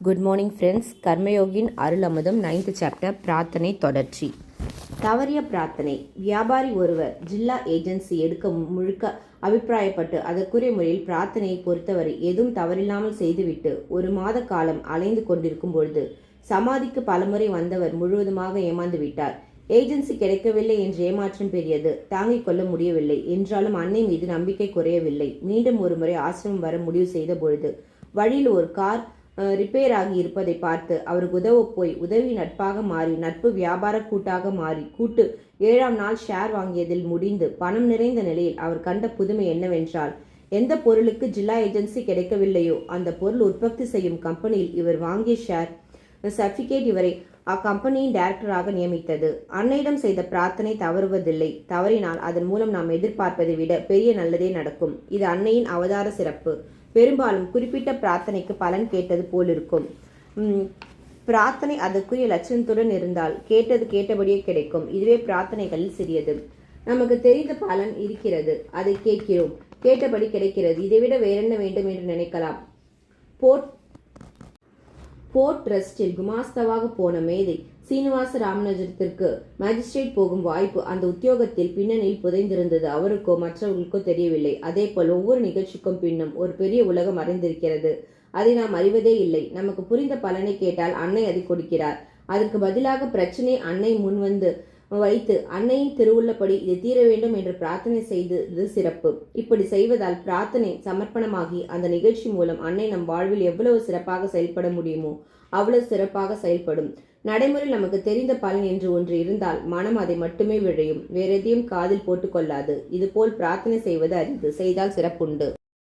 Good morning friends. கர்மயோகின் அருள் அமுதம் 9th சாப்டர் பிரார்த்தனை தொடர்ச்சி. தவறிய பிரார்த்தனை. வியாபாரி ஒருவர் ஜில்லா ஏஜென்சி எடுக்க முழுக்க அபிப்பிராயப்பட்டு அதற்குரிய முறையில் பிரார்த்தனையை பொறுத்தவரை எதுவும் தவறில்லாமல் செய்துவிட்டு 1 மாத காலம் அலைந்து கொண்டிருக்கும் பொழுது சமாதிக்கு பலமுறை வந்தவர் முழுவதுமாக ஏமாந்து விட்டார். ஏஜென்சி கிடைக்கவில்லை என்ற ஏமாற்றம் பெரியது, தாங்கிக் கொள்ள முடியவில்லை. என்றாலும் அன்னை மீது நம்பிக்கை குறையவில்லை. மீண்டும் ஒரு முறை ஆசிரமம் வர முடிவு செய்த பொழுது வழியில் ஒரு கார் ரிப்பேர் ஆகி இருப்பதை பார்த்து அவருக்கு உதவ போய் உதவி நட்பாக மாறி நட்பு வியாபார கூட்டாக மாறி கூட்டு 7ஆம் நாள் ஷேர் வாங்கியதில் முடிந்து பணம் நிறைந்த நிலையில் அவர் கண்ட புதுமை என்னவென்றால், எந்த பொருளுக்கு ஜில்லா ஏஜென்சி கிடைக்கவில்லையோ அந்த பொருள் உற்பத்தி செய்யும் கம்பெனியில் இவர் வாங்கிய ஷேர் சர்டிபிகேட் இவரை அக்கம்பெனியின் டைரக்டராக நியமித்தது. அன்னையிடம் செய்த பிரார்த்தனை தவறுவதில்லை. தவறினால் அதன் மூலம் நாம் எதிர்பார்ப்பதை விட பெரிய நல்லதே நடக்கும். இது அன்னையின் அவதார சிறப்பு. பெரும்பாலும் குறிப்பிட்ட பிரார்த்தனைக்கு பலன் கேட்டது போலிருக்கும். பிரார்த்தனை அதற்குரிய லட்சணத்துடன் இருந்தால் கேட்டது கேட்டபடியே கிடைக்கும். இதுவே பிரார்த்தனைகளில் சிறியது. நமக்கு தெரிந்த பலன் இருக்கிறது, அதை கேட்கிறோம், கேட்டபடி கிடைக்கிறது. இதைவிட வேறென்ன வேண்டும் என்று நினைக்கலாம். போர்ட் ட்ரஸ்டில் குமாஸ்தாவாக போன மேதை சீனிவாச ராமராஜத்திற்கு மேஜிஸ்ட்ரேட் போகும் வாய்ப்பு அந்த உத்தியோகத்தில் பின்னணியில் புதைந்திருந்தது. அவருக்கோ மற்றவர்களுக்கோ தெரியவில்லை. அதேபோல் ஒவ்வொரு நிகழ்ச்சிக்கும் பின்னும் ஒரு பெரிய உலகம் அறிந்திருக்கிறது. அதை நாம் அறிவதே இல்லை. நமக்கு புரிந்த பலனை கேட்டால் அன்னை அதை கொடுக்கிறார். அதற்கு பதிலாக பிரச்சனை அன்னை முன்வந்து வைத்து அன்னையின் திருவுள்ளப்படி இதை தீர வேண்டும் என்று பிரார்த்தனை செய்தது சிறப்பு. இப்படி செய்வதால் பிரார்த்தனை சமர்ப்பணமாகி அந்த நிகழ்ச்சி மூலம் அன்னை நம் வாழ்வில் எவ்வளவு சிறப்பாக செயல்பட முடியுமோ அவ்வளவு சிறப்பாக செயல்படும். நடைமுறையில் நமக்கு தெரிந்த பலன் என்று ஒன்று இருந்தால் மனம் அதை மட்டுமே விழையும், வேற எதையும் காதில் போட்டுக்கொள்ளாது. இதுபோல் பிரார்த்தனை செய்வது அரிது, செய்தால் சிறப்புண்டு.